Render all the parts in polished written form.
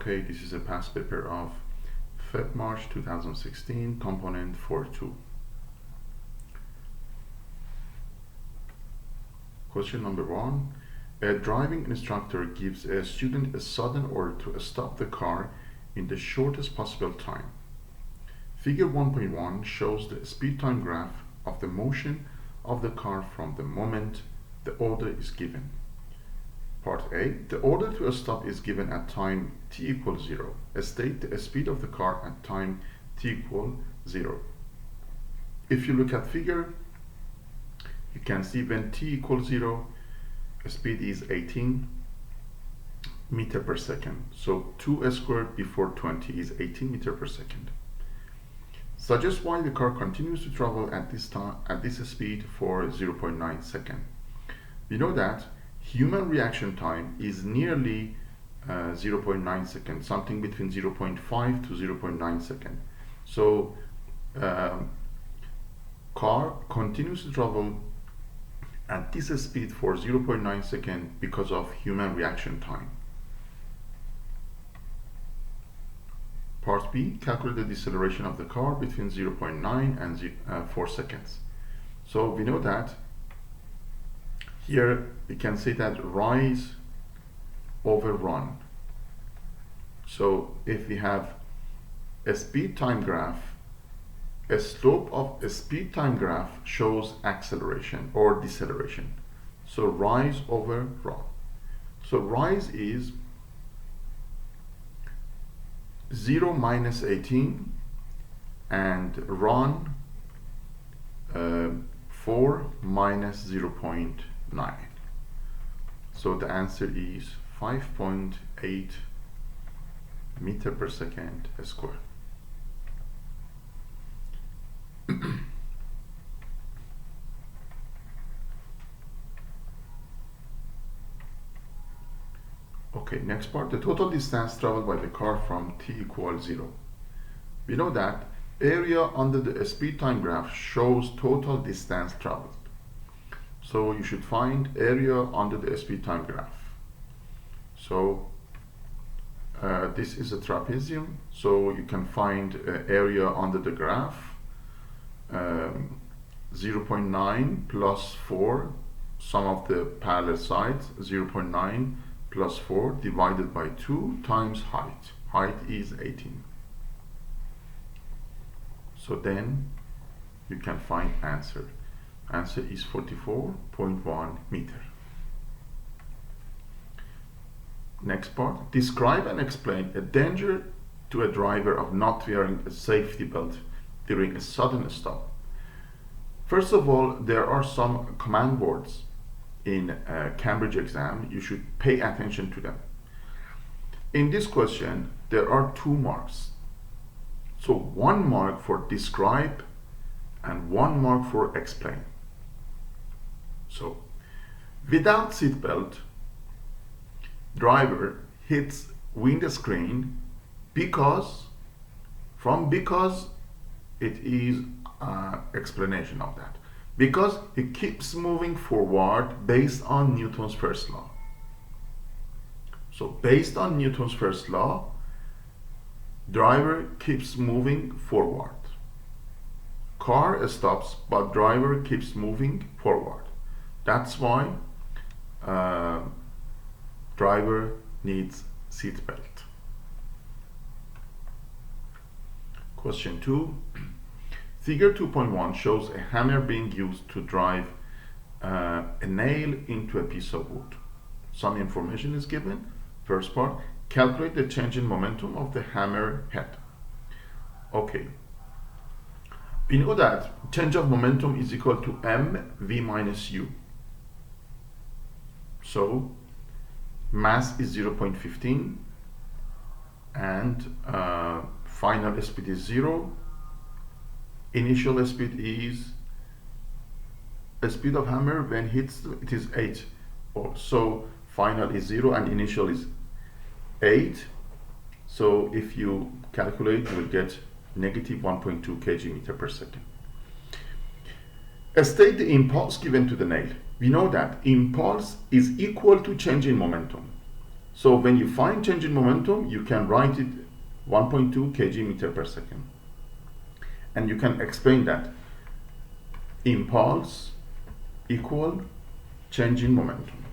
Okay, this is a past paper of March 2016, component 4.2. Question number 1. A driving instructor gives a student a sudden order to stop the car in the shortest possible time. Figure 1.1 shows the speed time graph of the motion of the car from the moment the order is given. Part A. The order to a stop is given at time t equals 0. State the speed of the car at time t equals 0. If you look at figure, you can see when t equals 0, speed is 18 meter per second. So 2 squared before 20 is 18 meter per second. Suggest why the car continues to travel at this speed for 0.9 seconds. We know that human reaction time is nearly 0.9 seconds, something between 0.5 to 0.9 seconds. So car continues to travel at this speed for 0.9 seconds because of human reaction time. Part B, calculate the deceleration of the car between 0.9 and 4 seconds. So we know that here we can say that rise over run. So if we have a speed time graph, a slope of a speed time graph shows acceleration or deceleration. So rise over run. So rise is 0 minus 18 and run 4 minus 0.9. So the answer is 5.8 meter per second squared. Okay, next part, the total distance traveled by the car from t equals 0. We know that area under the speed time graph shows total distance traveled. So you should find area under the speed time graph. So this is a trapezium, so you can find area under the graph. 0.9 plus 4, sum of the parallel sides, 0.9 plus 4 divided by 2 times height. Height is 18. So then you can find answer. Answer is 44.1 meter. Next part, describe and explain a danger to a driver of not wearing a safety belt during a sudden stop. First of all, there are some command words in a Cambridge exam. You should pay attention to them. In this question, there are 2 marks. So 1 mark for describe and 1 mark for explain. So without seat belt, driver hits windscreen because it is explanation of that. Because it keeps moving forward based on Newton's first law. So based on Newton's first law, driver keeps moving forward. Car stops, but driver keeps moving forward. That's why driver needs seat belt. Question 2. Figure 2.1 shows a hammer being used to drive a nail into a piece of wood. Some information is given. First part, calculate the change in momentum of the hammer head. Okay. We know that change of momentum is equal to mv minus u. So mass is 0.15 and final speed is 0. Initial speed is a speed of hammer when hits it is 8. So final is 0 and initial is 8. So if you calculate, you will get negative 1.2 kg/meter per second. State the impulse given to the nail. We know that impulse is equal to change in momentum. So when you find change in momentum, you can write it 1.2 kg meter per second. And you can explain that impulse equal change in momentum.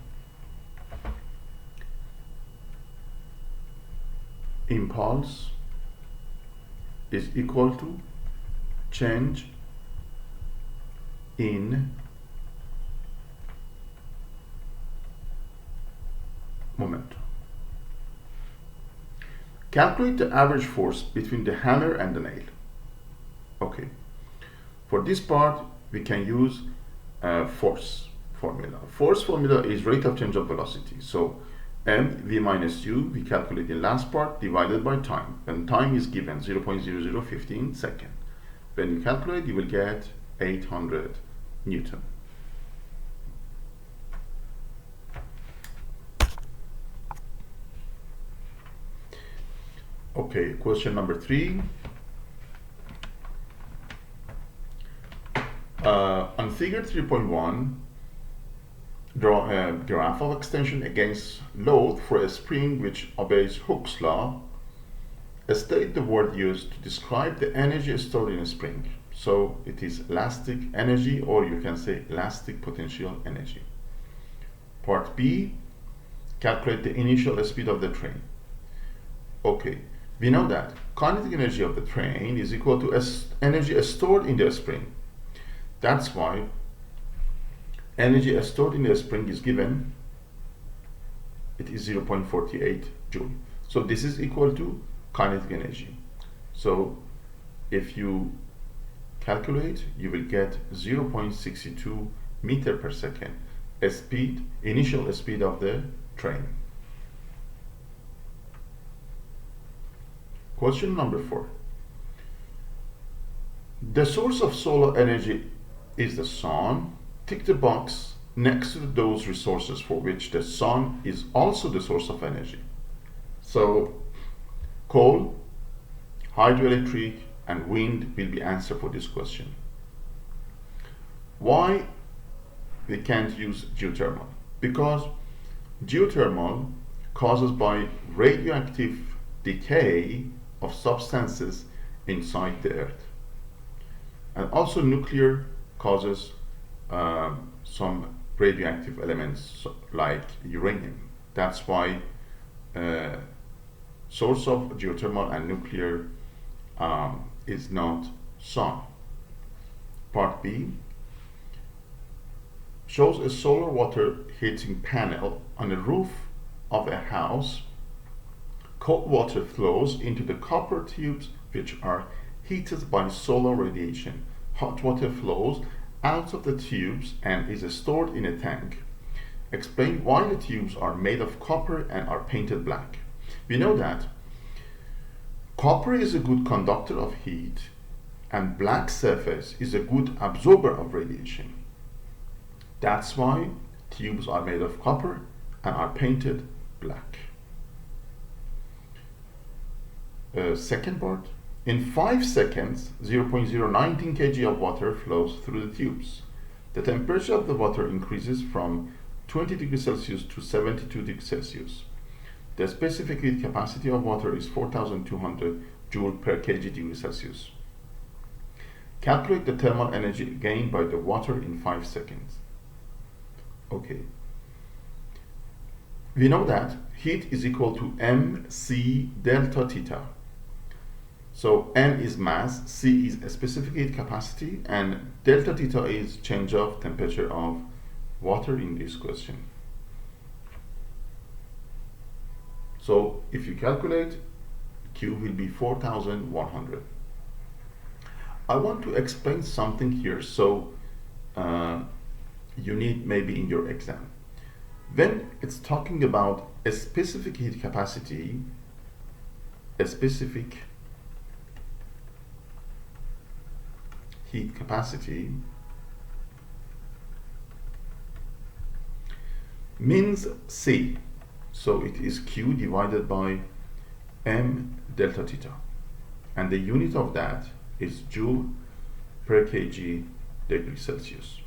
Impulse is equal to change in momentum. Calculate the average force between the hammer and the nail. Okay, for this part we can use force formula. Force formula is rate of change of velocity. So mv minus u we calculate the last part divided by time. When time is given 0.0015 seconds. When you calculate, you will get 800 Newton. Okay, question number 3. On figure 3.1, draw a graph of extension against load for a spring which obeys Hooke's law. State the word used to describe the energy stored in a spring. So it is elastic energy, or you can say elastic potential energy. Part B, calculate the initial speed of the train. Okay, we know that kinetic energy of the train is equal to energy stored in the spring. That's why energy stored in the spring is given, it is 0.48 joule. So this is equal to kinetic energy. So if you calculate, you will get 0.62 meter per second speed, initial speed of the train. Question number 4. The source of solar energy is the sun. Tick the box next to those resources for which the sun is also the source of energy. So coal, hydroelectric, and wind will be answer for this question. Why we can't use geothermal? Because geothermal causes by radioactive decay of substances inside the earth, and also nuclear causes some radioactive elements like uranium. That's why source of geothermal and nuclear is not sun. Part B shows a solar water heating panel on the roof of a house. Cold water flows into the copper tubes which are heated by solar radiation. Hot water flows out of the tubes and is stored in a tank. Explain why the tubes are made of copper and are painted black. We know that copper is a good conductor of heat and black surface is a good absorber of radiation. That's why tubes are made of copper and are painted black. Second part. In 5 seconds, 0.019 kg of water flows through the tubes. The temperature of the water increases from 20 degrees Celsius to 72 degrees Celsius. The specific heat capacity of water is 4,200 joule per kg degree Celsius. Calculate the thermal energy gained by the water in 5 seconds. Okay. We know that heat is equal to mc delta theta. So m is mass, c is a specific heat capacity, and delta theta is change of temperature of water in this question. So if you calculate, Q will be 4,100. I want to explain something here, so you need maybe in your exam. When it's talking about a specific heat capacity, a specific heat capacity means C. So it is Q divided by m delta theta. And the unit of that is joule per kg degree Celsius.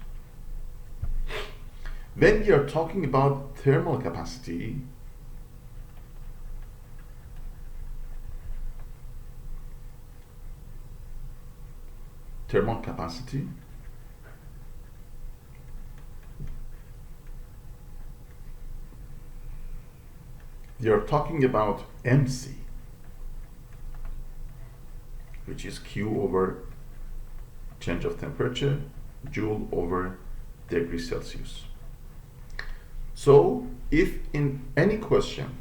When we are talking about thermal capacity, thermal capacity. We are talking about MC, which is Q over change of temperature, joule over degree Celsius. So if in any question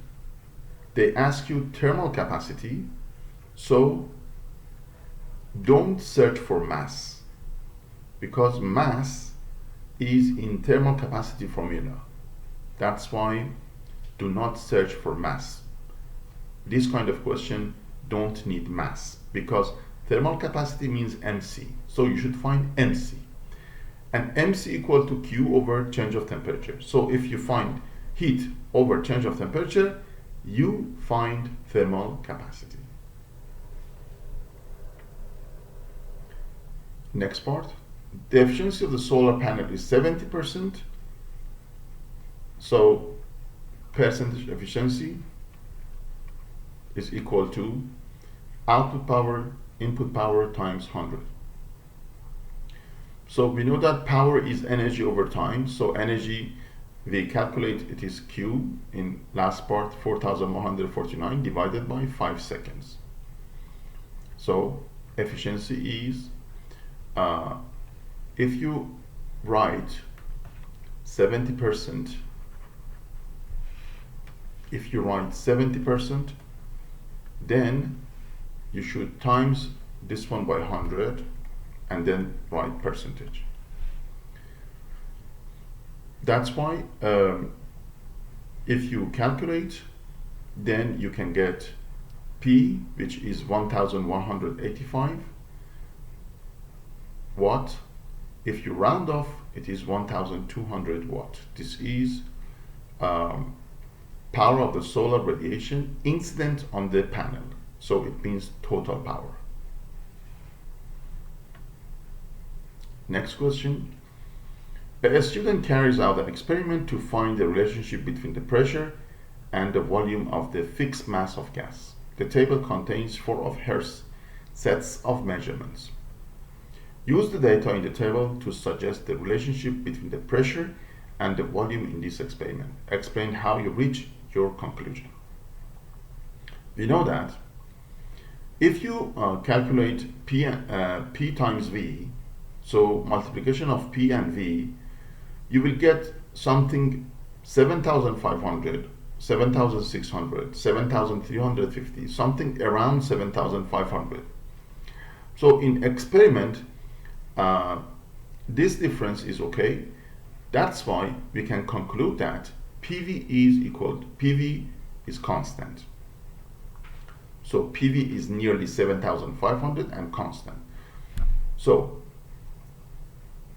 they ask you thermal capacity, so don't search for mass, because mass is in thermal capacity formula. That's why do not search for mass. This kind of question don't need mass, because thermal capacity means MC, so you should find MC. And MC equal to Q over change of temperature. So if you find heat over change of temperature, you find thermal capacity. Next part, the efficiency of the solar panel is 70%. So percentage efficiency is equal to output power, input power times 100. So we know that power is energy over time. So energy, we calculate it is Q in last part 4149 divided by 5 seconds. So efficiency is, if you write 70%, then you should times this one by 100 and then write percentage. That's why if you calculate, then you can get P, which is 1185 watt. If you round off, it is 1200 watt. This is power of the solar radiation incident on the panel. So it means total power. Next question. A student carries out an experiment to find the relationship between the pressure and the volume of the fixed mass of gas. The table contains 4 of her sets of measurements. Use the data in the table to suggest the relationship between the pressure and the volume in this experiment. Explain how you reach your conclusion. We know that if you calculate P times V, so multiplication of P and V, you will get something 7,500, 7,600, 7,350, something around 7,500. So in experiment, this difference is okay. That's why we can conclude that PV is constant. So PV is nearly 7,500 and constant. So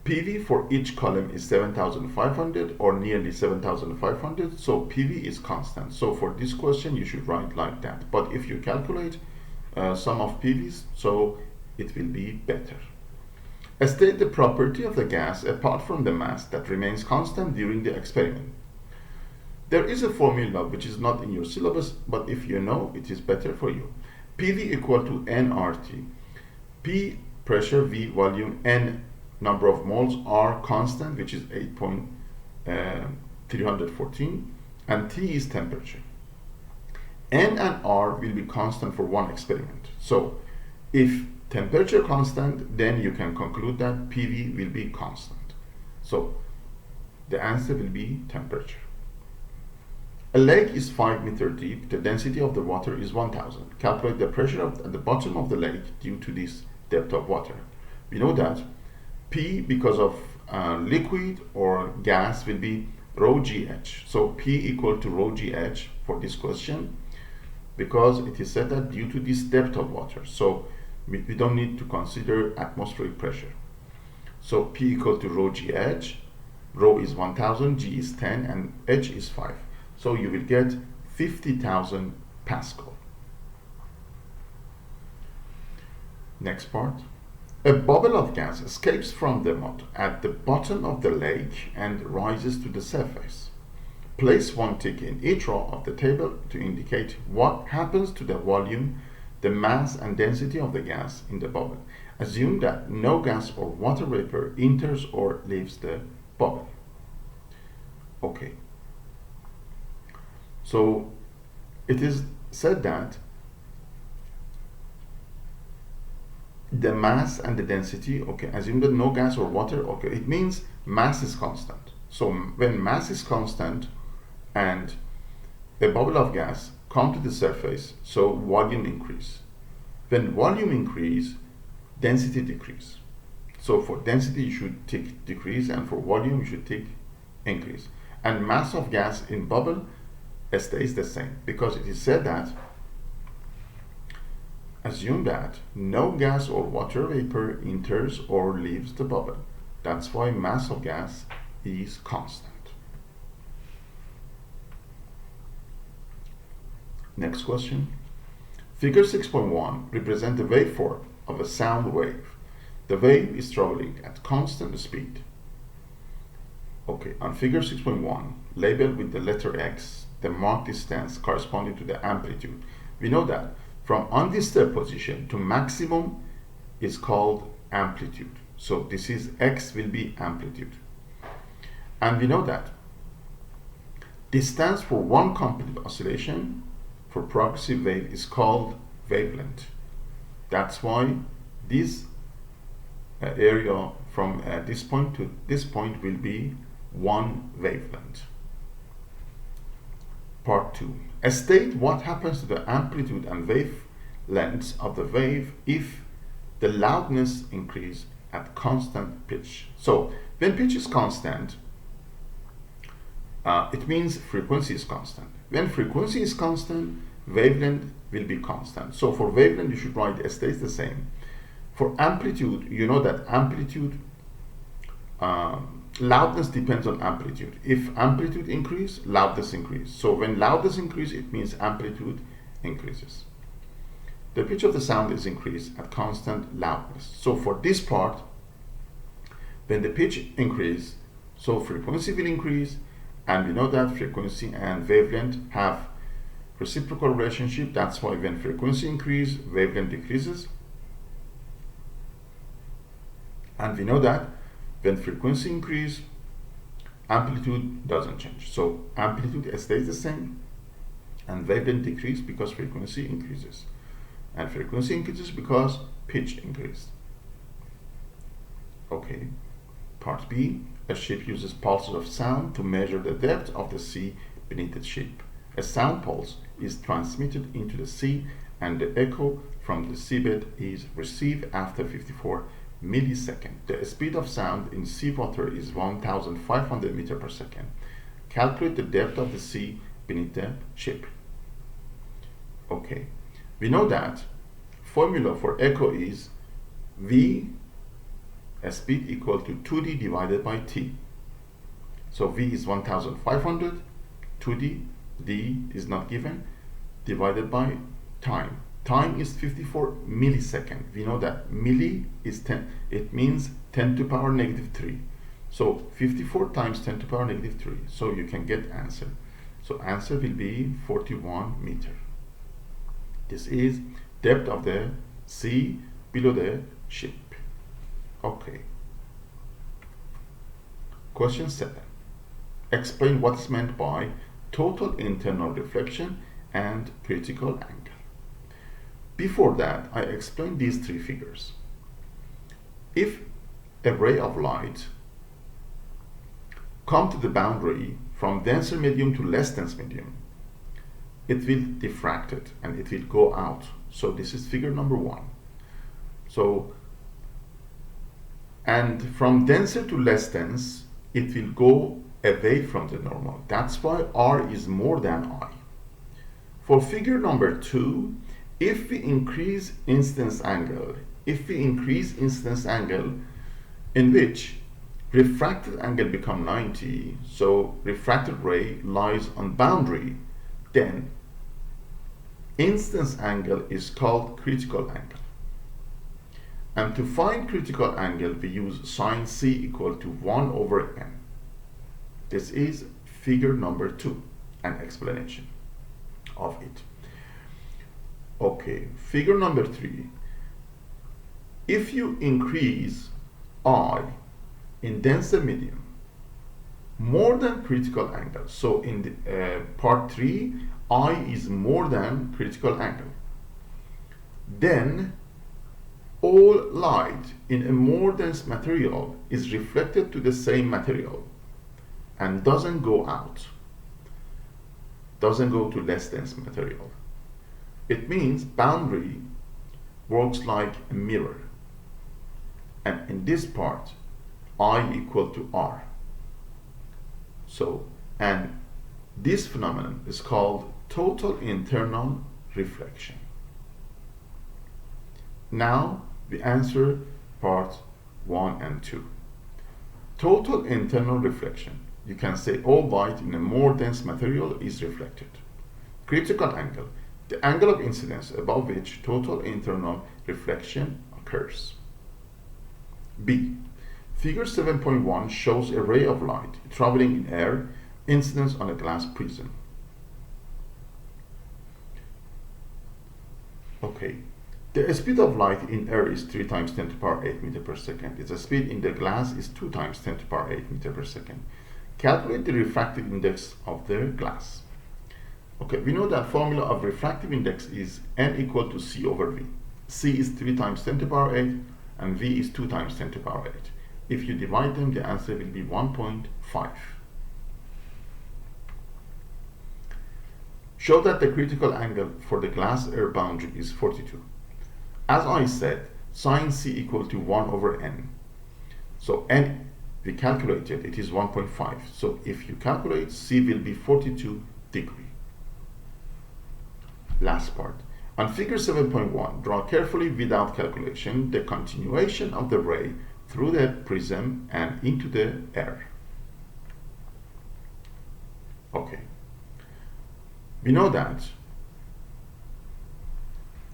PV for each column is 7,500 or nearly 7,500. So PV is constant. So for this question, you should write like that. But if you calculate sum of PVs, so it will be better. State the property of the gas apart from the mass that remains constant during the experiment. There is a formula which is not in your syllabus, but if you know, it is better for you. PV equal to nRT. P pressure, V volume, N number of moles, R constant, which is 8.314, and T is temperature. N and R will be constant for one experiment. So if temperature constant, then you can conclude that PV will be constant. So the answer will be temperature. A lake is 5 meters deep. The density of the water is 1000. Calculate the pressure at the bottom of the lake due to this depth of water. We know that P, because of liquid or gas, will be rho GH. So P equal to rho GH for this question, because it is said that due to this depth of water. So we don't need to consider atmospheric pressure. So P equal to rho GH. Rho is 1000, G is 10, and H is 5. So you will get 50,000 Pascal. Next part. A bubble of gas escapes from the mud at the bottom of the lake and rises to the surface. Place one tick in each row of the table to indicate what happens to the volume, the mass and density of the gas in the bubble. Assume that no gas or water vapor enters or leaves the bubble. Okay. So it is said that the mass and the density, okay, assume that no gas or water, okay, it means mass is constant. So when mass is constant and a bubble of gas come to the surface, so volume increase. When volume increase, density decrease. So for density you should take decrease, and for volume you should take increase. And mass of gas in bubble stays the same, because it is said that assume that no gas or water vapor enters or leaves the bubble. That's why mass of gas is constant. Next question. Figure 6.1 represents the waveform of a sound wave. The wave is traveling at constant speed. Okay, on figure 6.1, labeled with the letter X, the marked distance corresponding to the amplitude. We know that from undisturbed position to maximum is called amplitude. So this is X will be amplitude. And we know that distance for one complete oscillation for progressive wave is called wavelength. That's why this area from this point to this point will be one wavelength. Part 2. State what happens to the amplitude and wavelengths of the wave if the loudness increase at constant pitch. So when pitch is constant, it means frequency is constant. When frequency is constant, wavelength will be constant. So for wavelength, you should write stays the same. For amplitude, you know that amplitude, loudness depends on amplitude. If amplitude increase, loudness increase. So when loudness increase, it means amplitude increases. The pitch of the sound is increased at constant loudness. So for this part, when the pitch increase, so frequency will increase, and we know that frequency and wavelength have reciprocal relationship. That's why when frequency increases, wavelength decreases. And we know that when frequency increases, amplitude doesn't change. So amplitude stays the same and wavelength decreases because frequency increases. And frequency increases because pitch increased. Okay. Part B. A ship uses pulses of sound to measure the depth of the sea beneath the ship. A sound pulse is transmitted into the sea, and the echo from the seabed is received after 54 milliseconds. The speed of sound in seawater is 1,500 meters per second. Calculate the depth of the sea beneath the ship. Okay, we know that formula for echo is V speed equal to 2d divided by t. So V is 1,500, 2d, d is not given, divided by time. Time is 54 milliseconds. We know that milli is 10. It means 10 to the power negative 3. So 54 times 10 to the power negative 3. So you can get answer. So answer will be 41 meter. This is depth of the sea below the ship. Okay. Question 7. Explain what is meant by total internal reflection and critical angle. Before that, I explained these three figures. If a ray of light comes to the boundary from denser medium to less dense medium, it will diffract it and it will go out. So this is figure number 1. So, and from denser to less dense, it will go away from the normal. That's why R is more than I. For figure number 2, if we increase incidence angle, in which refracted angle become 90, so refracted ray lies on boundary, then incidence angle is called critical angle. And to find critical angle, we use sine C equal to 1 over n. This is figure number 2, an explanation of it. Okay, figure number 3. if you increase I in denser medium more than critical angle, so in the, part 3, I is more than critical angle, then all light in a more dense material is reflected to the same material and doesn't go out, doesn't go to less dense material. It means boundary works like a mirror, and in this part I equal to R. So, and this phenomenon is called total internal reflection. Now we answer part 1 and 2. Total internal reflection. You can say all light in a more dense material is reflected. Critical angle. The angle of incidence above which total internal reflection occurs. B. Figure 7.1 shows a ray of light traveling in air, incidence on a glass prism. Okay. The speed of light in air is 3 times 10 to the power 8 meter per second. The speed in the glass is 2 times 10 to the power 8 meter per second. Calculate the refractive index of the glass. Okay, we know that formula of refractive index is N equal to C over V. C is 3 times 10 to the power 8 and V is 2 times 10 to the power 8. If you divide them, the answer will be 1.5. Show that the critical angle for the glass air boundary is 42. As I said, sin C equal to 1 over N. So N, we calculated, it is 1.5. So if you calculate, C will be 42 degrees. Last part. On figure 7.1, draw carefully without calculation the continuation of the ray through the prism and into the air. Okay. We know that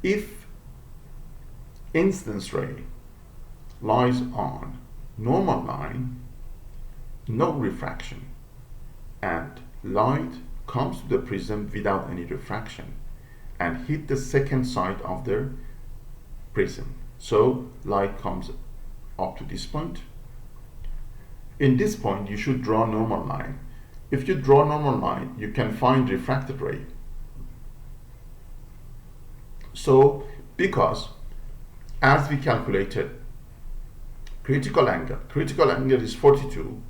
if incidence ray lies on normal line, no refraction, and light comes to the prism without any refraction and hit the second side of the prism. So light comes up to this point. In this point, you should draw normal line. If you draw normal line, you can find refracted ray. So, because as we calculated critical angle is 42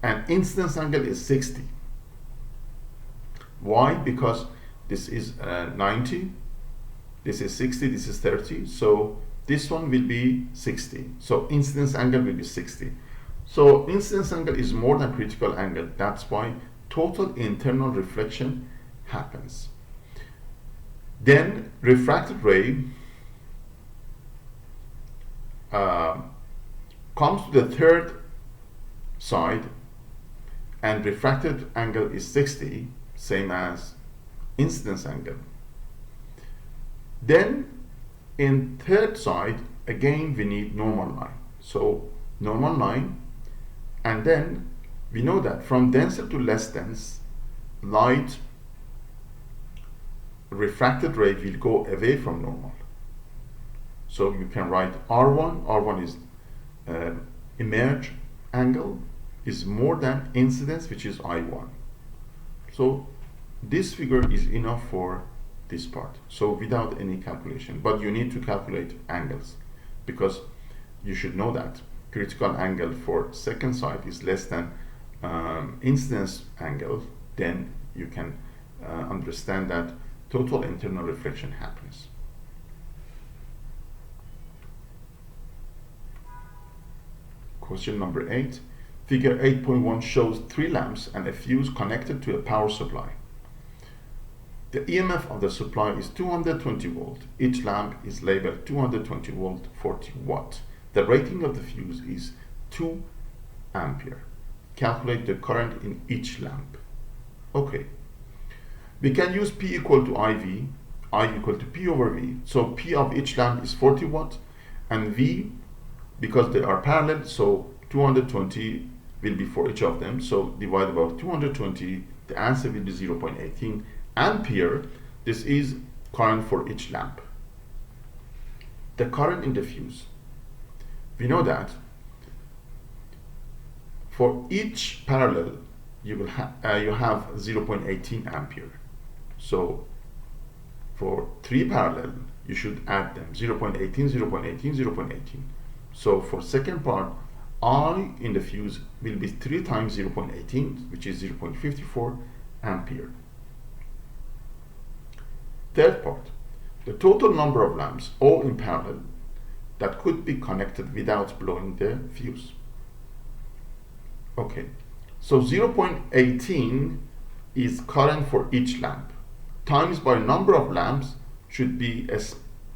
and incidence angle is 60. Why? Because this is 90, this is 60, this is 30, so this one will be 60. So incidence angle will be 60. So incidence angle is more than critical angle. That's why total internal reflection happens. Then refracted ray comes to the third side and refracted angle is 60, same as incidence angle. Then in third side, again we need normal line. So normal line, and then we know that from denser to less dense, light refracted ray will go away from normal. So you can write R1, R1 is emerge angle is more than incidence, which is I1. So this figure is enough for this part, so without any calculation. But you need to calculate angles, because you should know that critical angle for second side is less than incidence angle. Then you can understand that total internal reflection happens. Question number 8. Figure 8.1 shows 3 lamps and a fuse connected to a power supply. The EMF of the supply is 220 volt. Each lamp is labeled 220 volt 40 watt. The rating of the fuse is 2 ampere. Calculate the current in each lamp. Okay. We can use P equal to IV, I equal to P over V. So P of each lamp is 40 watt and V, because they are parallel, so 220 will be for each of them. So divide about 220, the answer will be 0.18 ampere. This is current for each lamp. The current in the fuse. we know that for each parallel you have 0.18 ampere. So for 3 parallel you should add them 0.18, 0.18, 0.18. So for second part, I in the fuse will be 3 times 0.18, which is 0.54 ampere. Third part, the total number of lamps, all in parallel, that could be connected without blowing the fuse. Okay, so 0.18 is current for each lamp, times by number of lamps should be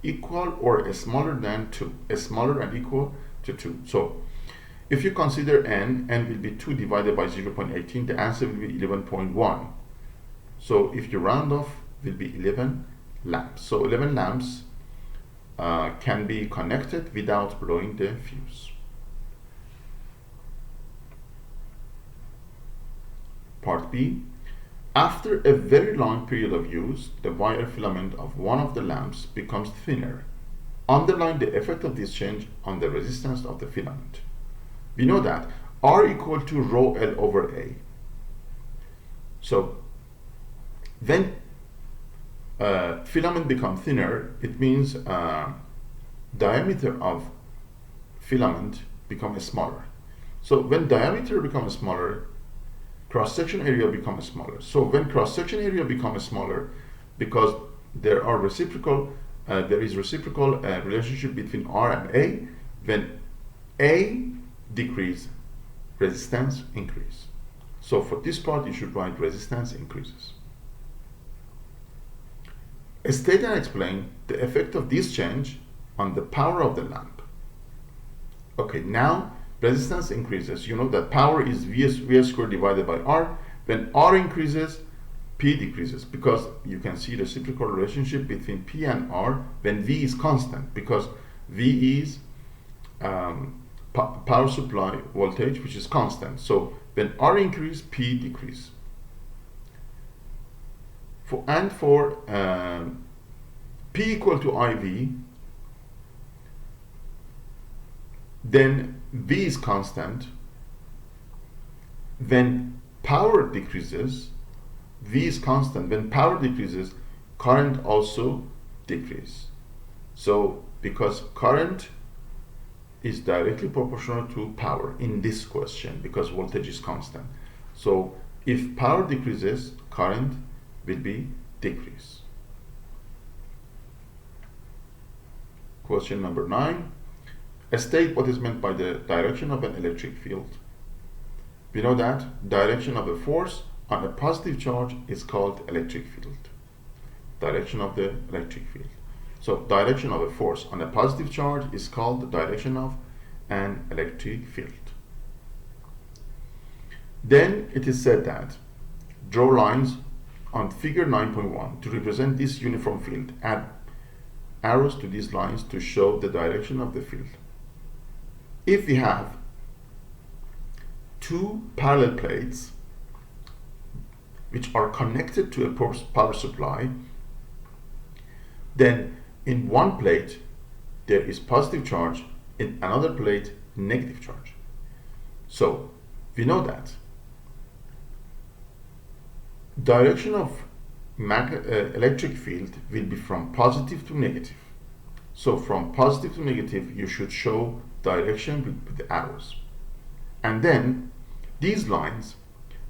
equal or smaller than 2, smaller and equal to 2. So if you consider n will be 2 divided by 0.18, the answer will be 11.1. So if you round off, will be 11 lamps. So 11 lamps can be connected without blowing the fuse. Part B. After a very long period of use, the wire filament of one of the lamps becomes thinner. Underline the effect of this change on the resistance of the filament. We know that R equal to rho L over A. So when filament become thinner, it means diameter of filament becomes smaller. So when diameter becomes smaller, cross-section area becomes smaller. So when cross-section area becomes smaller, because there is reciprocal relationship between R and A, when A decrease, resistance increase. So for this part, you should write resistance increases. State and explain the effect of this change on the power of the lamp. Okay, now resistance increases. You know that power is V squared divided by R. When R increases, P decreases, because you can see the reciprocal relationship between P and R when V is constant, because V is power supply voltage, which is constant. So when R increase, P decrease. For P equal to IV, then V is constant. When power decreases, V is constant. When power decreases, current also decreases. So because current is directly proportional to power in this question, because voltage is constant. So if power decreases, current will be decrease. Question number 9. State what is meant by the direction of an electric field. We know that direction of a force on a positive charge is called electric field. Direction of the electric field. So direction of a force on a positive charge is called the direction of an electric field. Then it is said that draw lines on figure 9.1 to represent this uniform field. Add arrows to these lines to show the direction of the field. If we have 2 parallel plates which are connected to a power supply, then in one plate there is positive charge, in another plate negative charge. So we know that direction of electric field will be from positive to negative. So from positive to negative, you should show direction with the arrows. And then these lines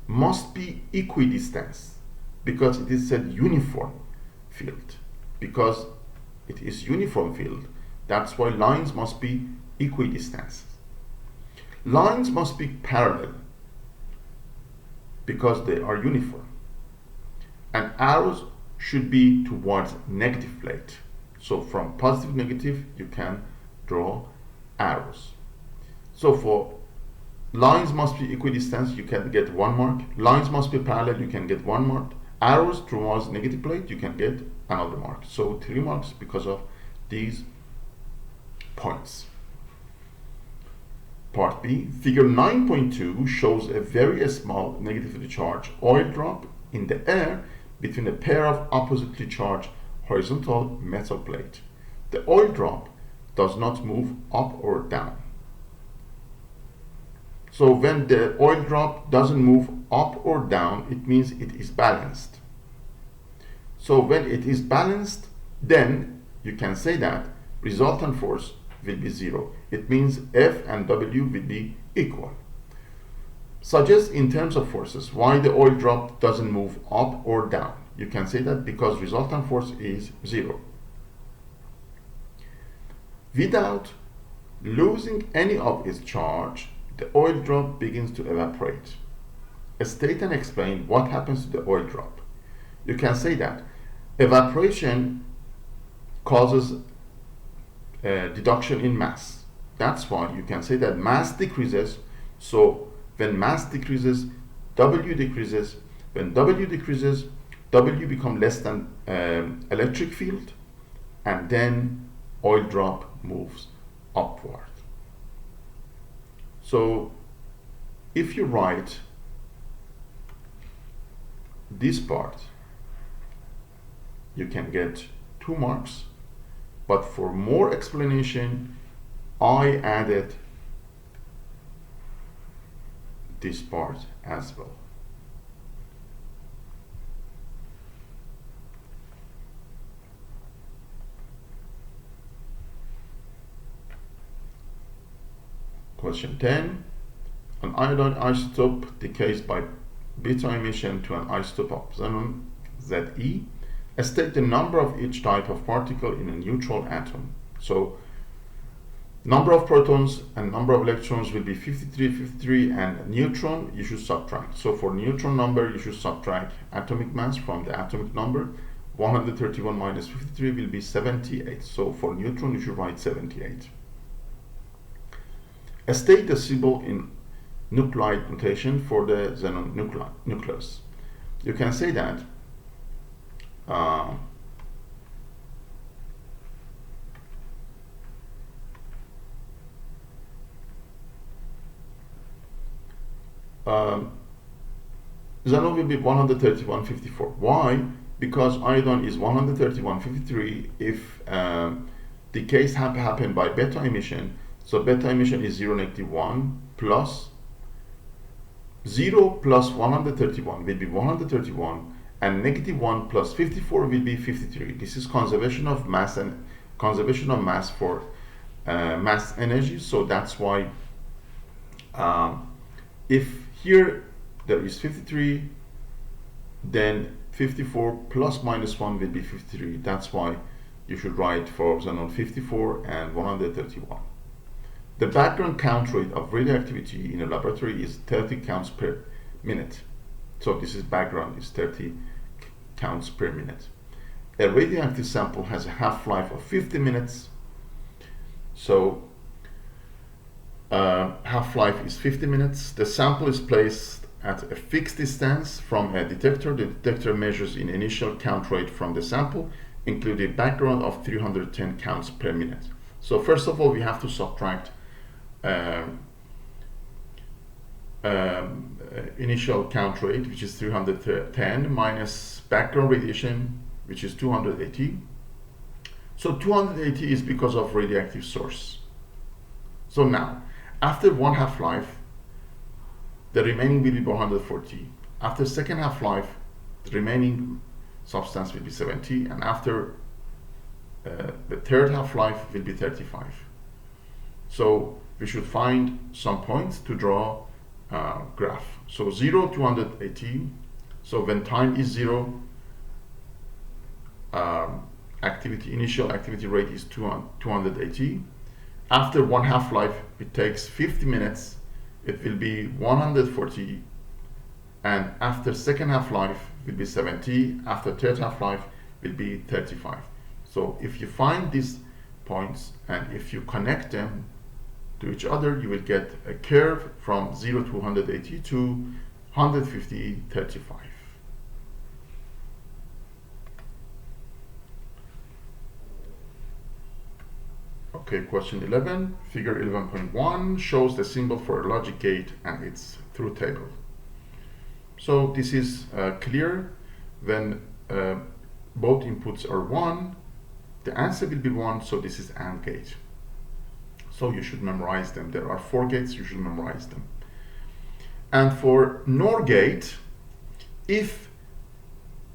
must be equidistant, because it is said uniform field. Because it is uniform field, that's why lines must be equidistant. Lines must be parallel, because they are uniform. And arrows should be towards negative plate. So from positive to negative, you can draw arrows. So for lines must be equidistant, you can get 1 mark. Lines must be parallel, you can get 1 mark. Arrows towards negative plate, you can get another mark. So 3 marks because of these points. Part B, figure 9.2 shows a very small negatively charged oil drop in the air between a pair of oppositely charged horizontal metal plate. The oil drop does not move up or down. So when the oil drop doesn't move up or down, it means it is balanced. So when it is balanced, then you can say that resultant force will be zero. It means F and W will be equal. Suggest in terms of forces why the oil drop doesn't move up or down. You can say that because resultant force is zero. Without losing any of its charge, the oil drop begins to evaporate. State and explain what happens to the oil drop. You can say that evaporation causes a deduction in mass. That's why you can say that mass decreases. So when mass decreases, W decreases. When W decreases, W becomes less than electric field, and then oil drop moves upward. So if you write this part, you can get 2 marks, but for more explanation, I added this part as well. Question 10. An iodine isotope decays by beta emission to an isotope of xenon Ze. State the number of each type of particle in a neutral atom. So number of protons and number of electrons will be 53, 53, and neutron you should subtract. So for neutron number you should subtract atomic mass from the atomic number. 131 minus 53 will be 78. So for neutron you should write 78. State the symbol in nuclide notation for the xenon nucleus. You can say that xenon will be 131.54. Why? Because iodine is 131.53 if decays happen by beta emission. So beta emission is 0, -1 plus 0 plus 131 will be 131, and -1 plus 54 will be 53. This is conservation of mass and conservation of mass for mass energy. So that's why if here there is 53, then 54 plus -1 will be 53. That's why you should write for xenon 54 and 131. The background count rate of radioactivity in a laboratory is 30 counts per minute. So this is background, is 30 counts per minute. A radioactive sample has a half-life of 50 minutes. So half-life is 50 minutes. The sample is placed at a fixed distance from a detector. The detector measures an initial count rate from the sample, including background of 310 counts per minute. So first of all, we have to subtract initial count rate, which is 310, minus background radiation, which is 280. So 280 is because of radioactive source. So now, after one half-life, the remaining will be 140. After second half-life, the remaining substance will be 70, and after the third half-life will be 35. So we should find some points to draw graph. So 0, 280. So when time is 0, initial activity rate is 280. After one half-life, it takes 50 minutes. It will be 140. And after second half-life, will be 70. After third half-life, will be 35. So if you find these points and if you connect them to each other, you will get a curve from 0 to 180 to 150, 35. Okay, question 11. Figure 11.1 shows the symbol for a logic gate and its truth table. So this is clear. When both inputs are 1, the answer will be 1, so this is AND gate. So you should memorize them. There are 4 gates, you should memorize them. And for NOR gate, if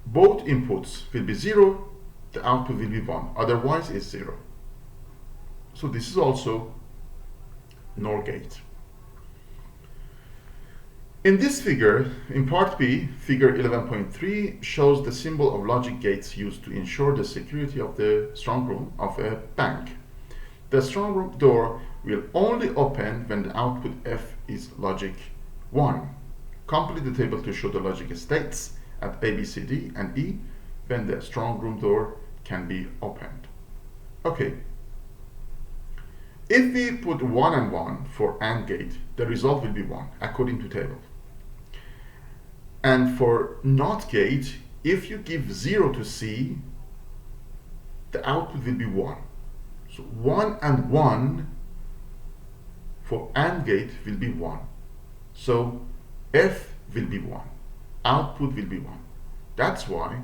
both inputs will be 0, the output will be 1. Otherwise, it's 0. So this is also NOR gate. In this figure, in part B, figure 11.3 shows the symbol of logic gates used to ensure the security of the strong room of a bank. The strong room door will only open when the output F is logic 1. Complete the table to show the logic states at A, B, C, D, and E when the strong room door can be opened. Okay. If we put 1 and 1 for AND gate, the result will be 1 according to table. And for NOT gate, if you give 0 to C, the output will be 1. So 1 and 1 for AND gate will be 1. So F will be 1. Output will be 1. That's why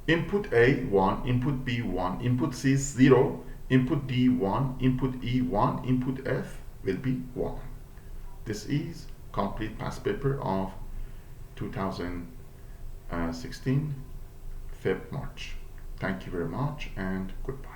input A 1, input B 1, input C 0, input D 1, input E 1, input F will be 1. This is complete past paper of 2016, Feb, March. Thank you very much and goodbye.